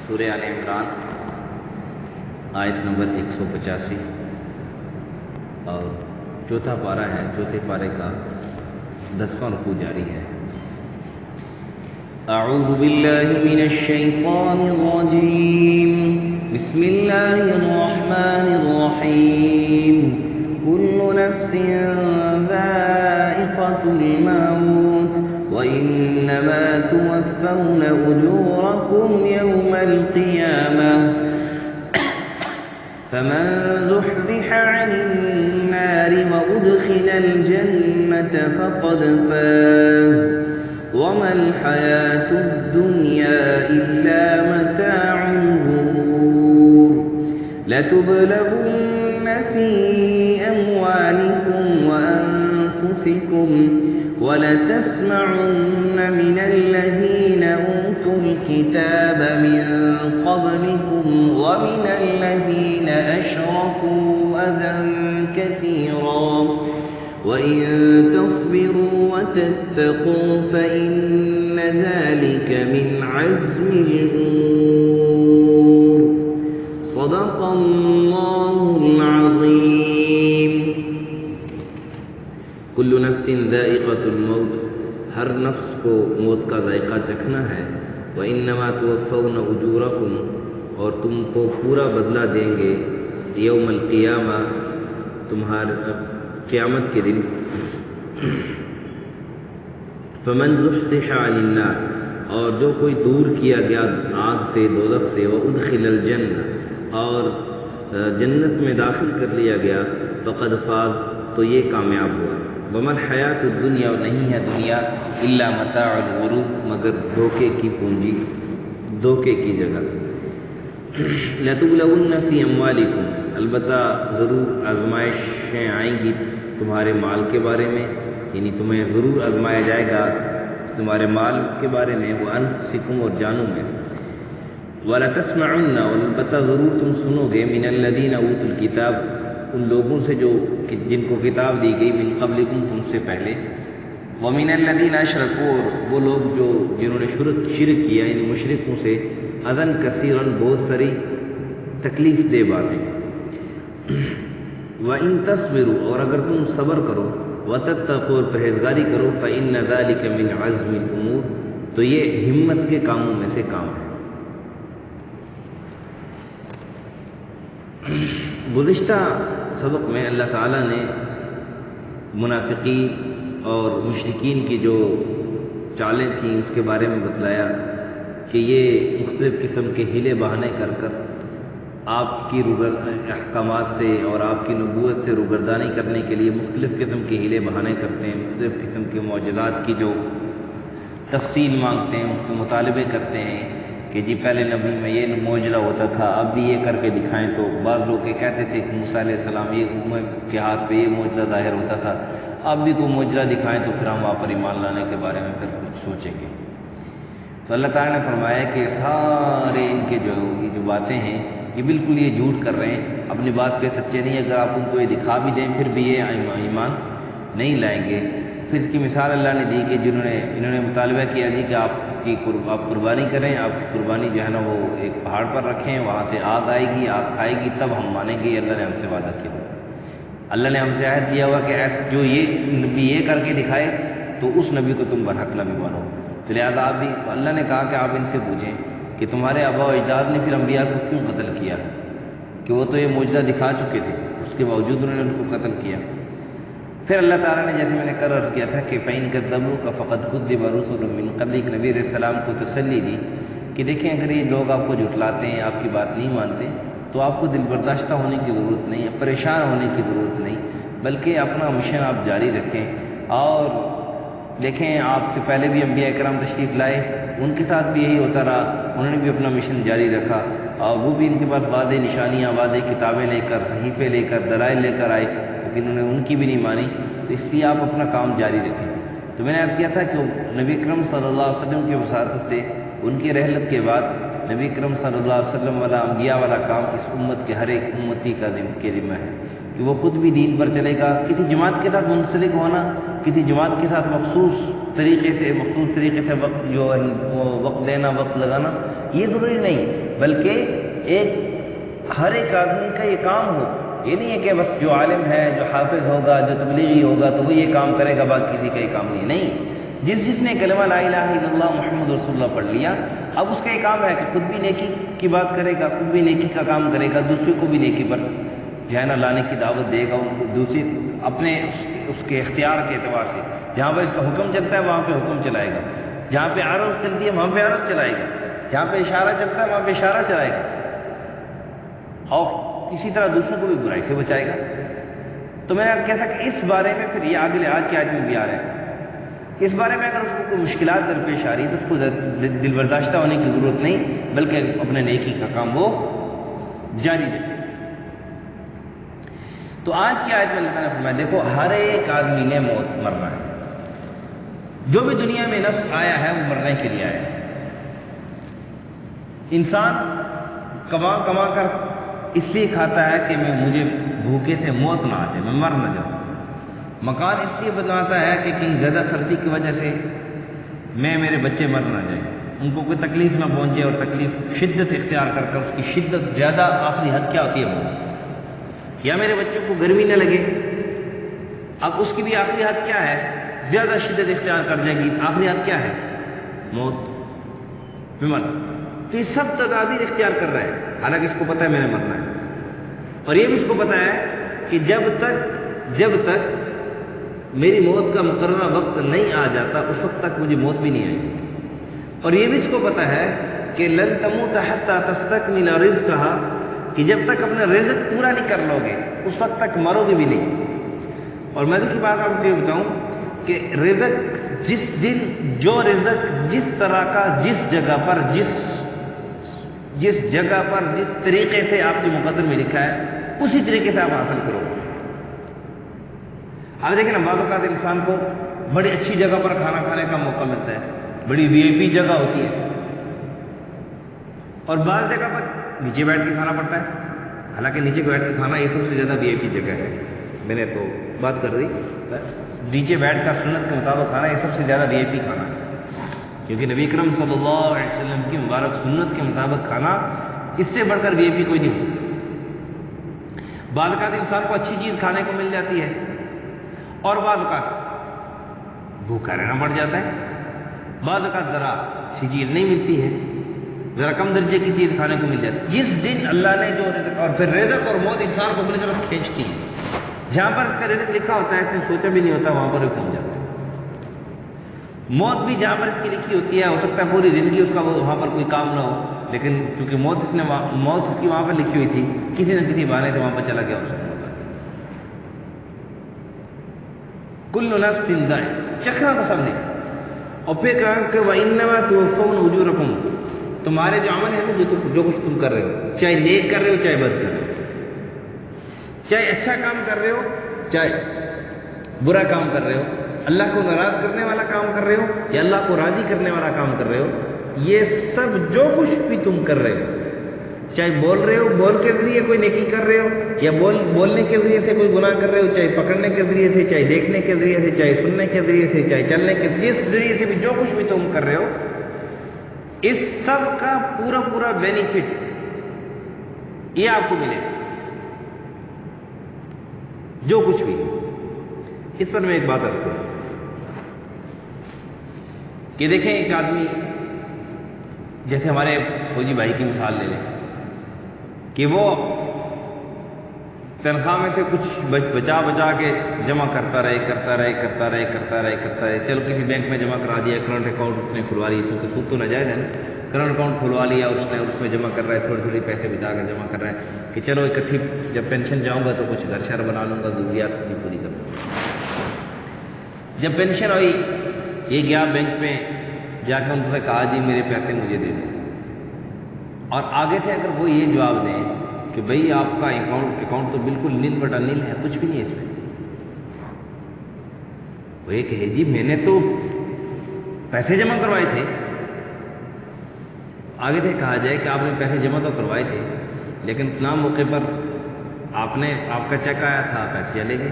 سورہ آل عمران آیت نمبر 185 اور چوتھا پارہ ہے، چوتھے پارے کا 10واں رکوع جاری ہے۔ اعوذ باللہ من الشیطان الرجیم، بسم اللہ الرحمن الرحیم، کل نفس ذائقۃ الموت وإنما توفون أجوركم يوم القيامة فمن زحزح عن النار وأدخل الجنة فقد فاز وما الحياة الدنيا إلا متاع الغرور لتبلغن في أموالكم وأنفسكم وَلَتَسْمَعُنَّ مِنَ الَّذِينَ أُوتُوا الْكِتَابَ مِنْ قَبْلِكُمْ وَمِنَ الَّذِينَ أَشْرَكُوا أَذًى كَثِيرًا وَإِنْ تَصْبِرُوا وَتَتَّقُوا فَإِنَّ ذَلِكَ مِنْ عَزْمِ الْأُمُورِ صدق اللہ العظیم۔ کل نفس ذائقۃ الموت، ہر نفس کو موت کا ذائقہ چکھنا ہے۔ وَإِنَّمَا تُوَفَّوْنَ أُجُورَكُمْ، اور تم کو پورا بدلہ دیں گے یوم القیامہ، تمہارے قیامت کے دن۔ فَمَنْ زُحْزِحَ عَنِ النَّارِ، اور جو کوئی دور کیا گیا آگ سے، دوزخ سے، وَأُدْخِلَ الْجَنَّةَ، اور جنت میں داخل کر لیا گیا، فَقَدْ فَازَ، تو یہ کامیاب ہوا۔ وَمَا الْحَيَاةُ الدُّنْيَا، اور نہیں ہے دنیا، إِلَّا مَتَاعُ الْغُرُورِ، مگر دھوکے کی پونجی، دھوکے کی جگہ۔ لَتُبْلَوُنَّ فِي أَمْوَالِكُمْ، البتہ ضرور آزمائشیں آئیں گی تمہارے مال کے بارے میں، یعنی تمہیں ضرور آزمایا جائے گا تمہارے مال کے بارے میں، وَأَنفُسِكُمْ، اور جانوں میں۔ وَلَتَسْمَعُنَّ، اور البتہ ضرور تم سنو گے، مِنَ الَّذِينَ أُوتُوا الْكِتَابَ، ان لوگوں سے جو جن کو کتاب دی گئی، من قبلکم، تم سے پہلے، وَمِنَ الَّذِينَ أَشْرَكُوا، اور وہ لوگ جنہوں نے شرک کیا، یعنی مشرکوں سے، اذًا کثیراً، بہت ساری تکلیف دہ باتیں۔ وَإِن تَصْبِرُوا، اور اگر تم صبر کرو، وَتَتَّقُوا، اور پرہیزگاری کرو، فَإِنَّ ذَلِكَ مِنْ عَزْمِ الْأُمُورِ، تو یہ ہمت کے کاموں میں سے کام ہے۔ گزشتہ سبق میں اللہ تعالیٰ نے منافقین اور مشرکین کی جو چالیں تھیں اس کے بارے میں بتلایا کہ یہ مختلف قسم کے ہیلے بہانے کر کر آپ کی احکامات سے اور آپ کی نبوت سے روگردانی کرنے کے لیے مختلف قسم کے ہیلے بہانے کرتے ہیں، مختلف قسم کے معجزات کی جو تفصیل مانگتے ہیں، اس کے مطالبے کرتے ہیں کہ جی پہلے نبی میں یہ معجزہ ہوتا تھا، اب بھی یہ کر کے دکھائیں۔ تو بعض لوگ یہ کہتے تھے کہ موسیٰ علیہ السلام یہ کے ہاتھ پہ یہ معجزہ ظاہر ہوتا تھا، اب بھی کوئی معجزہ دکھائیں تو پھر ہم آپ پر ایمان لانے کے بارے میں پھر کچھ سوچیں گے۔ تو اللہ تعالیٰ نے فرمایا کہ سارے ان کے جو باتیں ہیں یہ بالکل یہ جھوٹ کر رہے ہیں، اپنی بات پہ سچے نہیں۔ اگر آپ ان کو یہ دکھا بھی دیں پھر بھی یہ ایمان نہیں لائیں گے۔ پھر اس کی مثال اللہ نے دی کہ انہوں نے مطالبہ کیا کہ آپ قربانی کریں، آپ کی قربانی جو ہے نا وہ ایک پہاڑ پر رکھیں، وہاں سے آگ آئے گی، آگ کھائے گی، تب ہم مانیں گے۔ اللہ نے ہم سے وعدہ کیا، اللہ نے ہم سے عہد کیا ہوا کہ جو یہ نبی یہ کر کے دکھائے تو اس نبی کو تم برحق نبی مانو۔ تو لہٰذا آپ بھی، اللہ نے کہا کہ آپ ان سے پوچھیں کہ تمہارے آباء و اجداد نے پھر انبیاء کو کیوں قتل کیا، کہ وہ تو یہ معجزہ دکھا چکے تھے، اس کے باوجود انہوں نے ان کو قتل کیا۔ پھر اللہ تعالیٰ نے جیسے میں نے کل عرض کیا تھا کہ فَإِن كَذَّبُوكَ فَقَدْ كُذِّبَ رُسُلٌ مِّن قَبْلِكَ، نبی علیہ السلام کو تسلی دی کہ دیکھیں اگر یہ لوگ آپ کو جھٹلاتے ہیں، آپ کی بات نہیں مانتے، تو آپ کو دل برداشتہ ہونے کی ضرورت نہیں ہے، پریشان ہونے کی ضرورت نہیں، بلکہ اپنا مشن آپ جاری رکھیں۔ اور دیکھیں آپ سے پہلے بھی انبیاء کرام تشریف لائے، ان کے ساتھ بھی یہی ہوتا رہا، انہوں نے بھی اپنا مشن جاری رکھا، اور وہ بھی ان کے پاس واضح نشانیاں، واضح کتابیں لے کر، صحیفے لے کر، دلائل لے کر آئے، لیکن انہوں نے ان کی بھی نہیں مانی۔ تو اس لیے آپ اپنا کام جاری رکھیں۔ تو میں نے عرض کیا تھا کہ نبی اکرم صلی اللہ علیہ وسلم کی وساطت سے ان کی رحلت کے بعد نبی اکرم صلی اللہ علیہ وسلم والا انبیاء والا کام اس امت کے ہر ایک امتی کا ذمہ ہے کہ وہ خود بھی دین پر چلے گا۔ کسی جماعت کے ساتھ منسلک ہونا، کسی جماعت کے ساتھ مخصوص طریقے سے وقت دینا، وقت لگانا، یہ ضروری نہیں۔ بلکہ ہر ایک آدمی کا یہ کام ہو. یہ نہیں ہے کہ بس جو عالم ہے، جو حافظ ہوگا، جو تبلیغی ہوگا تو وہ یہ کام کرے گا، باقی کسی کا یہ کام نہیں. جس نے کلمہ لا الہ الا اللہ محمد رسول اللہ پڑھ لیا، اب اس کا یہ کام ہے کہ خود بھی نیکی کی بات کرے گا، خود بھی نیکی کا کام کرے گا، دوسرے کو بھی نیکی پر جو ہے نا لانے کی دعوت دے گا، ان کو دوسری اپنے اس کے اختیار کے اعتبار سے. جہاں پر اس کا حکم چلتا ہے وہاں پہ حکم چلائے گا، جہاں پہ عرض چلتی ہے وہاں پہ عرض چلائے گا، جہاں پہ اشارہ چلتا ہے وہاں پہ اشارہ چلائے گا، اور اسی طرح دوسروں کو بھی برائی سے بچائے گا. تو میں نے کہا تھا کہ اس بارے میں پھر یہ آگے آج کے آدمی بھی آ رہے ہیں، اس بارے میں اگر اس کو کوئی مشکلات درپیش آ رہی ہے تو اس کو دل برداشتہ ہونے کی ضرورت نہیں، بلکہ اپنے نیکی کا کام وہ جاری رکھے. تو آج کی آیت میں اللہ تعالیٰ نے فرمایا دیکھو ہر ایک آدمی نے موت مرنا ہے. جو بھی دنیا میں نفس آیا ہے وہ مرنے کے لیے آیا ہے. انسان کما کما کر اس لیے کھاتا ہے کہ مجھے بھوکے سے موت نہ آ جائے، میں مر نہ جاؤں. مکان اس لیے بناتا ہے کہ کہیں زیادہ سردی کی وجہ سے میرے بچے مر نہ جائیں، ان کو کوئی تکلیف نہ پہنچے، اور تکلیف شدت اختیار کر کر اس کی شدت زیادہ آخری حد کیا ہوتی ہے موت. یا میرے بچوں کو گرمی نہ لگے، اب اس کی بھی آخری حد کیا ہے، زیادہ شدت اختیار کر جائے گی، آخری حد کیا ہے، موت، بیمار. تو یہ سب تدابیر اختیار کر رہا ہے، حالانکہ اس کو پتہ ہے میں نے مرنا ہے. اور یہ بھی اس کو پتہ ہے کہ جب تک میری موت کا مقررہ وقت نہیں آ جاتا اس وقت تک مجھے موت بھی نہیں آئے گی. اور یہ بھی اس کو پتہ ہے کہ لن تموت حتی تستکمل رزقھا، کہ جب تک اپنا رزق پورا نہیں کر لو گے اس وقت تک مرو گے بھی نہیں. اور مزے کی بات آپ کو یہ بتاؤں کہ رزق جس دن جو رزق جس طرح کا جس جگہ پر جس طریقے سے آپ کے مقدر میں لکھا ہے اسی طریقے سے آپ حاصل کرو. آپ دیکھیں نا بعض اوقات انسان کو بڑی اچھی جگہ پر کھانا کھانے کا موقع ملتا ہے، بڑی وی آئی پی جگہ ہوتی ہے، اور بعض جگہ پر نیچے بیٹھ کے کھانا پڑتا ہے. حالانکہ نیچے بیٹھ کے کھانا یہ سب سے زیادہ وی آئی پی جگہ ہے. میں نے تو بات کر دی، نیچے بیٹھ کر سنت کے مطابق کھانا یہ سب سے زیادہ وی آئی پی کھانا ہے، کیونکہ نبی اکرم صلی اللہ علیہ وسلم کی مبارک سنت کے مطابق کھانا اس سے بڑھ کر وی آئی پی کوئی نہیں ہو سکتا. بعض اوقات انسان کو اچھی چیز کھانے کو مل جاتی ہے اور بعض اوقات بھوکا رہنا پڑ جاتا ہے. بعض اوقات ذرا اچھی چیز نہیں ملتی ہے، ذرا کم درجے کی چیز کھانے کو مل جاتی ہے. جس دن اللہ نے جو رزق، اور پھر رزق اور موت انسان کو اپنی طرف کھینچتی ہے. جہاں پر اس کا رزق لکھا ہوتا ہے اس نے سوچا بھی نہیں ہوتا وہاں پر وہ پہنچ جاتا ہے. موت بھی جہاں پر اس کی لکھی ہوتی ہے، ہو سکتا ہے پوری زندگی اس کا وہاں پر کوئی کام نہ ہو، لیکن چونکہ موت اس کی وہاں پر لکھی ہوئی تھی، کسی نہ کسی بہانے سے وہاں پر چلا گیا. اس کا کل نفس ذائقہ، چکھنا تو سب نے. اور پھر کہا کہ وَإِنَّمَا تُوَفَّوْنَ أُجُورَكُمْ، تمہارے جو عمل ہے نا جو کچھ تم کر رہے ہو، چاہے نیک کر رہے ہو چاہے بد کر رہے ہو، چاہے اچھا کام کر رہے ہو چاہے برا کام کر رہے ہو، اللہ کو ناراض کرنے والا کام کر رہے ہو یا اللہ کو راضی کرنے والا کام کر رہے ہو، یہ سب جو کچھ بھی تم کر رہے ہو، چاہے بول رہے ہو، بول کے ذریعے کوئی نیکی کر رہے ہو، یا بولنے کے ذریعے سے کوئی گناہ کر رہے ہو، چاہے پکڑنے کے ذریعے سے، چاہے دیکھنے کے ذریعے سے، چاہے سننے کے ذریعے سے، چاہے چلنے کے، جس ذریعے سے بھی جو کچھ بھی تم کر رہے ہو، اس سب کا پورا بینیفٹ یہ آپ کو ملے گا، جو کچھ بھی. اس پر میں ایک بات کرتا ہوں کہ دیکھیں ایک آدمی، جیسے ہمارے فوجی بھائی کی مثال لے لیں کہ وہ تنخواہ میں سے کچھ بچا کے جمع کرتا رہے، چلو کسی بینک میں جمع کرا دیا، کرنٹ اکاؤنٹ اس نے کھلوا لیا، کیونکہ سود تو ناجائز ہے نا، کرنٹ اکاؤنٹ کھلوا لیا اور اس میں جمع کر رہا ہے، تھوڑے پیسے بچا کر جمع کر رہا ہے کہ چلو اکٹھی جب پینشن جاؤں گا تو کچھ گھر شہر بنا لوں گا، ضروریات اپنی پوری کر لوں گا. جب پینشن ہوئی یہ گیا بینک میں جا کے ان سے کہا جی میرے پیسے مجھے دے دیں، اور آگے سے اگر وہ یہ جواب دیں کہ بھئی آپ کا اکاؤنٹ تو بالکل نیل بٹا نیل ہے، کچھ بھی نہیں ہے اس میں، وہ یہ کہے جی میں نے تو پیسے جمع کروائے تھے. آگے سے کہا جائے کہ آپ نے پیسے جمع تو کروائے تھے لیکن فلاں موقع پر آپ کا چیک آیا تھا، پیسے چلے گئے،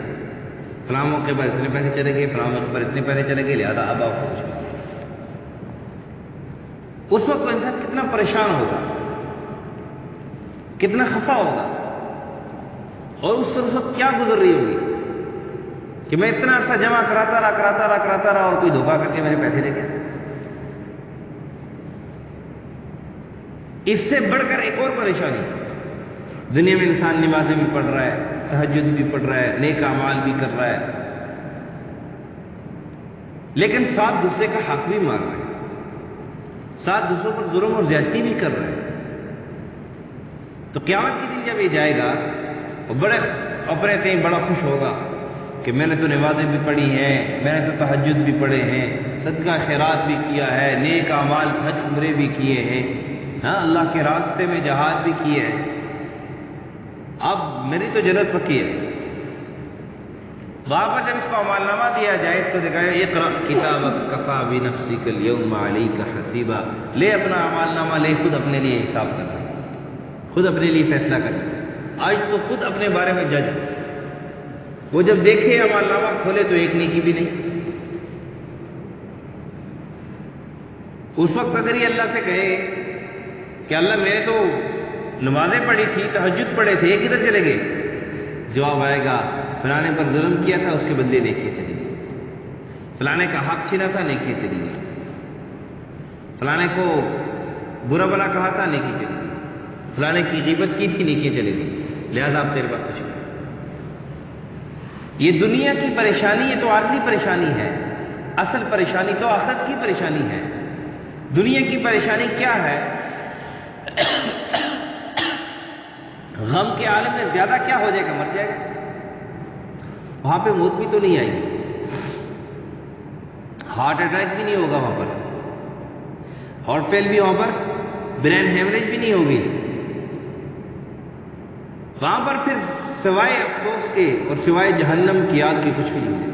فلاں موقع پر اتنے پیسے چلے گئے، فلاں موقع پر اتنے پیسے چلے گئے، لہٰذا اب آپ کو کچھ نہیں. اس وقت انسان کتنا پریشان ہوگا. کتنا خفا ہوگا، اور اس پر اس وقت کیا گزر رہی ہوگی کہ میں اتنا عرصہ جمع کراتا رہا اور کوئی دھوکہ کر کے میرے پیسے لے گیا۔ اس سے بڑھ کر ایک اور پریشانی، دنیا میں انسان نمازیں بھی پڑھ رہا ہے، تہجد بھی پڑھ رہا ہے، نیک اعمال بھی کر رہا ہے، لیکن ساتھ دوسرے کا حق بھی مار رہا ہے، ساتھ دوسروں پر ظلم اور زیادتی بھی کر رہا ہے۔ تو قیامت کے دن جب یہ جائے گا وہ بڑے اپنے تئیں بڑا خوش ہوگا کہ میں نے تو نمازیں بھی پڑھی ہیں، میں نے تو تہجد بھی پڑھے ہیں، صدقہ خیرات بھی کیا ہے، نیک اعمال حج عمرے بھی کیے ہیں، ہاں اللہ کے راستے میں جہاد بھی کیے ہیں، اب میری تو جنت پکی ہے۔ وہاں پر جب اس کو اعمال نامہ دیا جائے، اس کو دکھایا اقرأ کتابک کفی بنفسک اليوم علیک حسیبا، لے اپنا اعمال نامہ لے، خود اپنے لیے حساب کر لے، خود اپنے لیے فیصلہ کر لے، آج تو خود اپنے بارے میں جج ہو۔ وہ جب دیکھے اعمال نامہ کھولے تو ایک نیکی بھی نہیں۔ اس وقت اگر یہ اللہ سے کہے کہ اللہ میں نے تو نمازیں پڑھی تھی، تہجد پڑھے تھے، یہ کدھر چلے گئے؟ جواب آئے گا فلانے پر ظلم کیا تھا، اس کے بدلے نیکیاں چلی گئی، فلانے کا حق چھینا تھا، نیکیاں چلی گئی، فلانے کو برا بلا کہا تھا، نیکی چلی گئی، فلانے کی غیبت کی تھی، نیکیاں چلی گئی، لہذا اب تیرے پاس کچھ نہیں۔ یہ دنیا کی پریشانی، یہ تو عارضی پریشانی ہے، اصل پریشانی تو آخرت کی پریشانی ہے۔ دنیا کی پریشانی کیا ہے؟ غم کے عالم میں زیادہ کیا ہو جائے گا؟ مر جائے گا۔ وہاں پہ موت بھی تو نہیں آئے گی، ہارٹ اٹیک بھی نہیں ہوگا وہاں پر، ہارٹ فیل بھی وہاں پر، برین ہیمریج بھی نہیں ہوگی وہاں پر، پھر سوائے افسوس کے اور سوائے جہنم کی آگ کے کچھ بھی نہیں ہوگا۔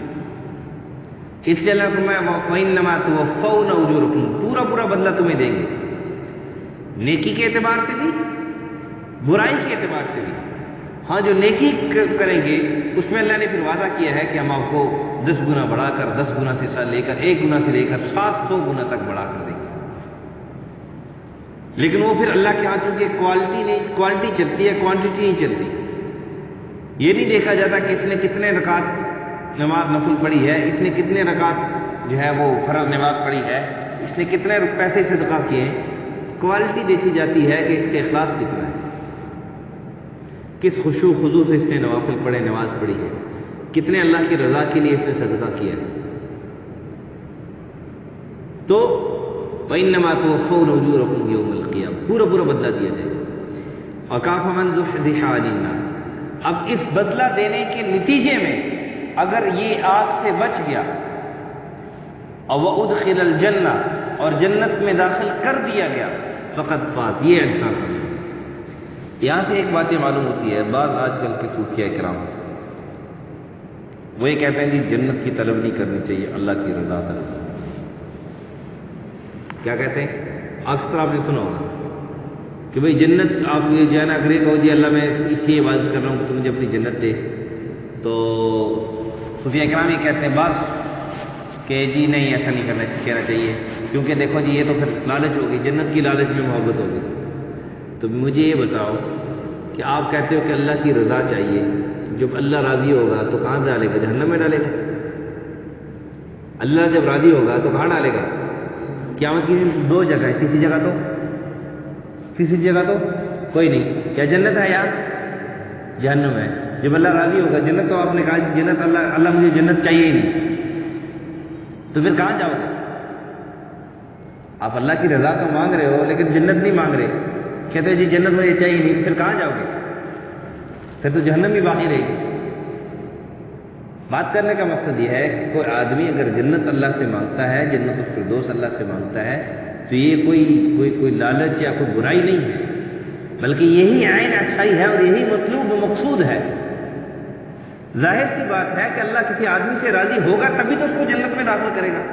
اس لیے اللہ نے فرمایا وَإِنَّمَا تُوَفَّوْنَ أُجُورَكُمْ، پورا پورا بدلہ تمہیں دیں گے، نیکی کے اعتبار سے بھی، برائی کے اعتبار سے بھی۔ ہاں جو نیکی کریں گے اس میں اللہ نے پھر وعدہ کیا ہے کہ ہم آپ کو 10 گنا بڑھا کر، 10 گنا سے لے کر 1 گنا سے لے کر 700 گنا تک بڑھا کر دیں گے۔ لیکن وہ پھر اللہ کے ہاتھ چونکہ کوالٹی چلتی ہے، کوانٹٹی نہیں چلتی۔ یہ نہیں دیکھا جاتا کہ اس نے کتنے رکعت نماز نفل پڑھی ہے، اس نے کتنے رکعت جو ہے وہ فرض نماز پڑھی ہے، اس نے کتنے پیسے صدقہ کیے ہیں۔ کوالٹی دیکھی جاتی ہے کہ اس کے اخلاص کتنا ہے، کس خشوع خضوع سے اس نے نوافل پڑھے، نماز پڑھی ہے، کتنے اللہ کی رضا کے لیے اس نے صدقہ کیا ہے۔ تو وَإِنَّمَا تُوَفَّوْنَ أُجُورَكُمْ يَوْمَ الْقِيَامَةِ، پورا بدلہ دیا جائے گا۔ وَكَافَ مَنْ زُحْزِحَ عَنِ النَّارِ، اب اس بدلہ دینے کے نتیجے میں اگر یہ آگ سے بچ گیا، وَأُدْخِلَ الْجَنَّةَ، اور جنت میں داخل کر دیا گیا، فقط فاز، یہ انسان کامیاب۔ یہاں سے ایک بات یہ معلوم ہوتی ہے، بعض آج کل کے صوفیاء کرام وہ یہ کہتے ہیں جی جنت کی طلب نہیں کرنی چاہیے، اللہ کی رضا طلب کرنی چاہیے۔ کیا کہتے ہیں؟ اکثر آپ نے سنا ہوگا کہ بھئی جنت، آپ یہ جو ہے نا اگر یہ کہو جی اللہ میں اس لیے عبادت کر رہا ہوں کہ تو مجھے اپنی جنت دے، تو صوفیاء کرام یہ کہتے ہیں بعض کہ جی نہیں ایسا نہیں کہنا چاہیے، کیونکہ دیکھو جی یہ تو پھر لالچ ہوگی، جنت کی لالچ میں محبت ہوگی۔ تو مجھے یہ بتاؤ کہ آپ کہتے ہو کہ اللہ کی رضا چاہیے، جب اللہ راضی ہوگا تو کہاں ڈالے گا؟ جہنم میں ڈالے گا۔ اللہ جب راضی ہوگا تو کہاں ڈالے گا؟ قیامت کی 2 جگہ ہے، تیسری جگہ تو کوئی نہیں، کیا جنت ہے یا جہنم ہے؟ جب اللہ راضی ہوگا، جنت تو آپ نے کہا جنت، اللہ مجھے جنت چاہیے ہی نہیں، تو پھر کہاں جاؤ گے؟ آپ اللہ کی رضا تو مانگ رہے ہو لیکن جنت نہیں مانگ رہے، کہتے ہیں جی جنت مجھے چاہیے نہیں، پھر کہاں جاؤ گے؟ پھر تو جہنم بھی باقی رہے گی۔ بات کرنے کا مقصد یہ ہے کہ کوئی آدمی اگر جنت اللہ سے مانگتا ہے، جنت الفردوس اللہ سے مانگتا ہے، تو یہ کوئی لالچ یا کوئی برائی نہیں ہے، بلکہ یہی عین اچھائی ہے اور یہی مطلوب و مقصود ہے۔ ظاہر سی بات ہے کہ اللہ کسی آدمی سے راضی ہوگا تبھی تو اس کو جنت میں داخل کرے گا،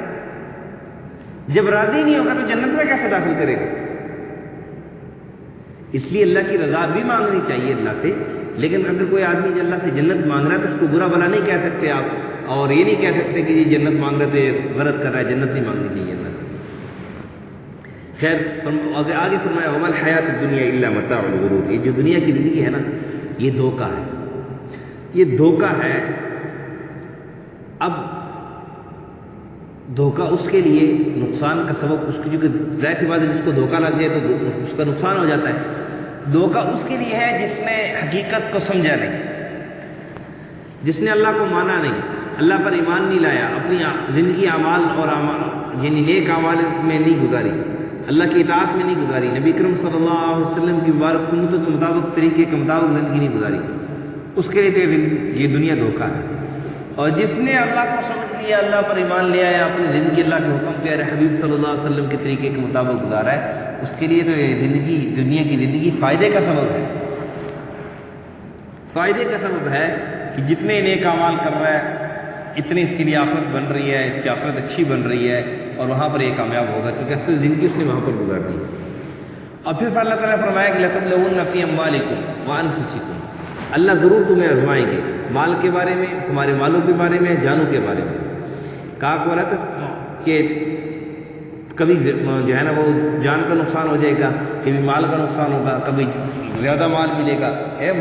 جب راضی نہیں ہوگا تو جنت میں کیسے داخل کرے گا؟ اس لیے اللہ کی رضا بھی مانگنی چاہیے اللہ سے، لیکن اگر کوئی آدمی اللہ سے جنت مانگ رہا ہے تو اس کو برا بلا نہیں کہہ سکتے آپ، اور یہ نہیں کہہ سکتے کہ یہ جنت مانگ رہا ہے تو یہ غلط کر رہا ہے، جنت نہیں مانگنی چاہیے اللہ سے۔ خیر آگے فرمایا وما الحیات الدنیا الا متاع الغرور. یہ جو دنیا کی زندگی ہے نا یہ دھوکہ ہے، یہ دھوکہ ہے. اب دھوکہ اس کے لیے نقصان کا سبب اس کی، کیونکہ ظاہر سی بات ہے جس کو دھوکہ لگ جائے تو اس کا نقصان ہو جاتا ہے. دھوکہ اس کے لیے ہے جس نے حقیقت کو سمجھا نہیں، جس نے اللہ کو مانا نہیں، اللہ پر ایمان نہیں لایا، اپنی زندگی اعمال اور یعنی نیک اعمال میں نہیں گزاری، اللہ کی اطاعت میں نہیں گزاری، نبی کرم صلی اللہ علیہ وسلم کی مبارک سنتوں کے مطابق، طریقے کے مطابق زندگی نہیں گزاری، اس کے لیے تو یہ دنیا دھوکہ ہے. اور جس نے اللہ کو سمجھ لیا، اللہ پر ایمان لیا ہے، اپنی زندگی اللہ کے حکم پیارے حبیب صلی اللہ علیہ وسلم کے طریقے کے مطابق گزارا ہے، اس کے لیے تو یہ زندگی، دنیا کی زندگی فائدے کا سبب ہے. فائدے کا سبب ہے کہ جتنے نیک اعمال کر رہا ہے اتنی اس کے لیے آخرت بن رہی ہے، اس کی آخرت اچھی بن رہی ہے اور وہاں پر یہ کامیاب ہوگا، کیونکہ اصل زندگی اس نے وہاں پر گزارنی ہے. اور پھر اللہ تعالیٰ نے فرمایا کہ لَتَبْلُوُنَّ فِي أَمْوَالِكُمْ وَأَنفُسِكُمْ. اللہ ضرور تمہیں آزمائیں گے، مال کے بارے میں، تمہارے مالوں کے بارے میں، جانوں کے بارے میں. کہا کہ کبھی جو ہے نا وہ جان کا نقصان ہو جائے گا، کبھی مال کا نقصان ہوگا، کبھی زیادہ مال ملے گا.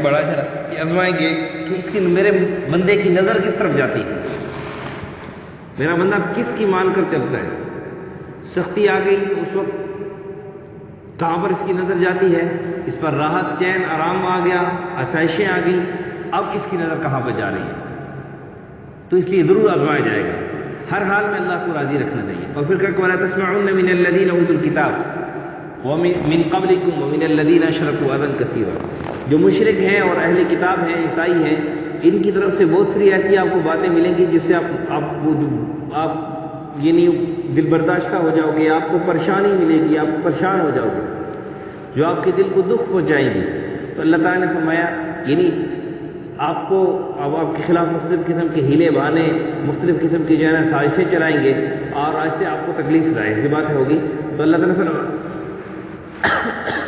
بڑا چلا یہ آزمائیں گے کہ اس کی، میرے بندے کی نظر کس طرف جاتی ہے، میرا بندہ کس کی مان کر چلتا ہے. سختی آ گئی تو اس وقت کہاں پر اس کی نظر جاتی ہے، اس پر راحت، چین، آرام آ گیا، آسائشیں آ گئی، اب اس کی نظر کہاں پہ جا رہی ہے. تو اس لیے ضرور آزمایا جائے گا، ہر حال میں اللہ کو راضی رکھنا چاہیے. اور پھر کہ وَلَا تَسْمَعُنَّ مِنَ الَّذِينَ أُوتُوا الْكِتَابَ وَمِن قَبْلِكُمْ وَمِنَ الَّذِينَ أَشْرَكُوا أَذًى كَثِيرًا. جو مشرک ہیں اور اہل کتاب ہیں، عیسائی ہیں، ان کی طرف سے بہت سی ایسی آپ کو باتیں ملیں گی جس سے آپ یعنی دل برداشتہ ہو جاؤ گے، آپ کو پریشانی ملے گی، آپ پریشان ہو جاؤ گے، جو آپ کے دل کو دکھ پہنچائیں گی. تو اللہ تعالیٰ نے فرمایا یعنی آپ کو اب آپ کے خلاف مختلف قسم کے ہیلے بہانے، مختلف قسم کی جو ہے نا سازشیں چلائیں گے اور ایسے آپ کو تکلیف رائے، ایسی بات ہوگی. تو اللہ تعالیٰ نے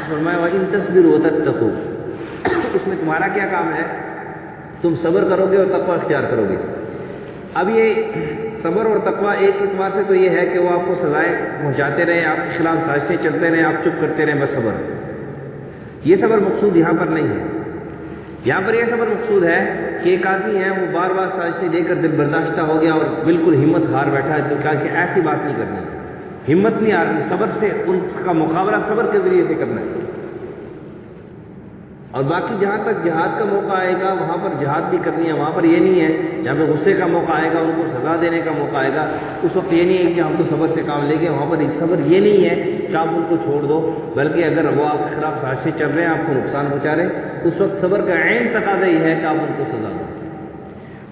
فرمایا وَإِن تَصْبِرُوا وَتَتَّقُوا. اس میں تمہارا کیا کام ہے، تم صبر کرو گے اور تقوی اختیار کرو گے. اب یہ صبر اور تقوی ایک اعتبار سے تو یہ ہے کہ وہ آپ کو سزائیں پہنچاتے رہیں، آپ کے خلاف سازشیں چلتے رہیں، آپ چپ کرتے رہیں، بس صبر. یہ صبر مقصود یہاں پر نہیں ہے. یہاں پر یہ صبر مقصود ہے کہ ایک آدمی ہے وہ بار بار سازشیں دے کر دل برداشتہ ہو گیا اور بالکل ہمت ہار بیٹھا ہے، تو کہا کہ ایسی بات نہیں کرنی ہے، ہمت نہیں ہارنی، صبر سے ان کا مقابلہ صبر کے ذریعے سے کرنا ہے. اور باقی جہاں تک جہاد کا موقع آئے گا وہاں پر جہاد بھی کرنی ہے. وہاں پر یہ نہیں ہے جہاں پہ غصے کا موقع آئے گا، ان کو سزا دینے کا موقع آئے گا، اس وقت یہ نہیں ہے کہ ہم تو صبر سے کام لیں گے. وہاں پر صبر یہ نہیں ہے کہ آپ ان کو چھوڑ دو، بلکہ اگر وہ آپ کے خلاف سازشیں چل رہے ہیں، آپ کو نقصان پہنچا رہے ہیں، اس وقت صبر کا عین تقاضا یہ ہے کہ آپ ان کو سزا دو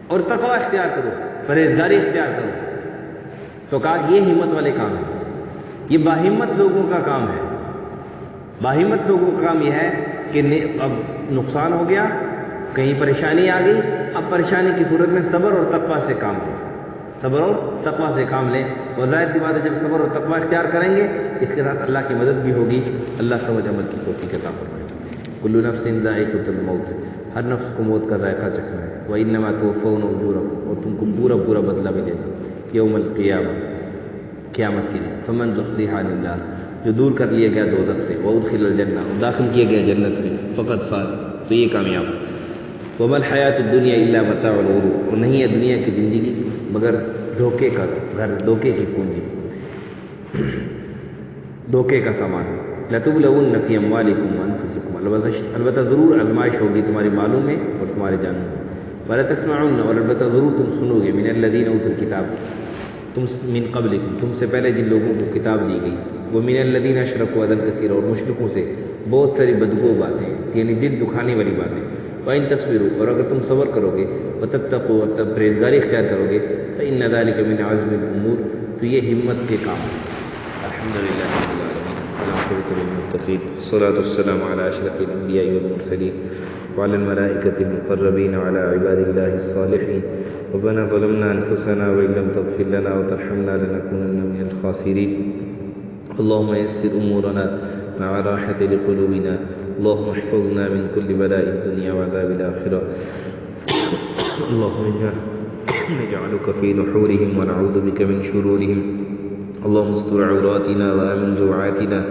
اور تقوی اختیار کرو، پرہیزگاری اختیار کرو. تو کہا یہ ہمت والے کام ہے، یہ باہمت لوگوں کا کام ہے. باہمت لوگوں کا کام یہ ہے کہ اب نقصان ہو گیا، کہیں پریشانی آ گئی، اب پریشانی کی صورت میں صبر اور تقوی سے کام لیں، صبر اور تقوی سے کام لیں. وظاہر سی بات ہے جب صبر اور تقوی اختیار کریں گے اس کے ساتھ اللہ کی مدد بھی ہوگی. اللہ سمجھ عمل کی توفیق عطا فرمائے. کل نفس ذائقۃ الموت. ہر نفس کو موت کا ذائقہ چکھنا ہے. وانما توفون اجورکم. اور تم کو پورا پورا بدلہ ملے گا یوم القیامہ، قیامت کے دن. فمن زحزح عن النار. جو دور کر لیا گیا دوزخ سے، وادخل الجنہ. اور داخل کیا گیا جنت میں. فقد فاز. تو یہ کامیاب. وما الحیات الدنیا الا متاع الغرور. اور نہیں ہے دنیا کی زندگی مگر دھوکے کا گھر، دھوکے کی پونجی، دھوکے کا سامان. لَتُبْلَوُنَّ فِي أَمْوَالِكُمْ وَأَنفُسِكُمْ. البتہ ضرور آزمائش ہوگی تمہاری مالوں میں اور تمہارے جانوں میں. وَلَا تَسْمَعُنَّ. اور البتہ ضرور تم سنو گے. مِنَ الَّذِينَ أُوتُوا الْكِتَابَ. تم من قبلکم، تم سے پہلے جن لوگوں کو کتاب دی گئی. وَمِنَ الَّذِينَ أَشْرَكُوا أَذًى كَثِيرًا. اور مشرکوں سے بہت ساری بدگو باتیں، یعنی دل دکھانے والی باتیں. وَإِن تَصْبِرُوا. اور اگر تم صبر کرو گے، وَتَتَّقُوا. اور تب پرہیزگاری اختیار کرو گے، فَإِنَّ ذَلِكَ مِنْ عَزْمِ الْأُمُورِ. تو یہ ہمت کے کام ہے. الحمدللہ رب العالمین والعاقبۃ للمتقین والصلاۃ والسلام علی اشرف الانبیاء والمرسلین وعلی الملائکۃ المقربین وعلی عباد اللہ الصالحین. ربنا ظلمنا انفسنا وان لم تغفر لنا وترحمنا لنكونن من الخاسرین. اللهم يسر امورنا مع راحة لقلوبنا. اللهم احفظنا من كل بلاء الدنيا وعذاب الآخرة. اللهم إنا نجعلك في نحورهم ونعوذ بك من شرورهم. اللهم استر عوراتنا وآمن روعاتنا،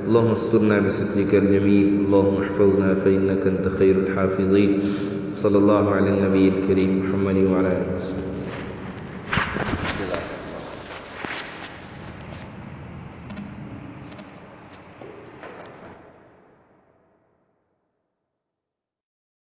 اللهم استرنا بسترك الجميل، اللهم احفظنا فإنك أنت خير الحافظين. صلى الله على النبي الكريم محمد وعلى آله وسلم.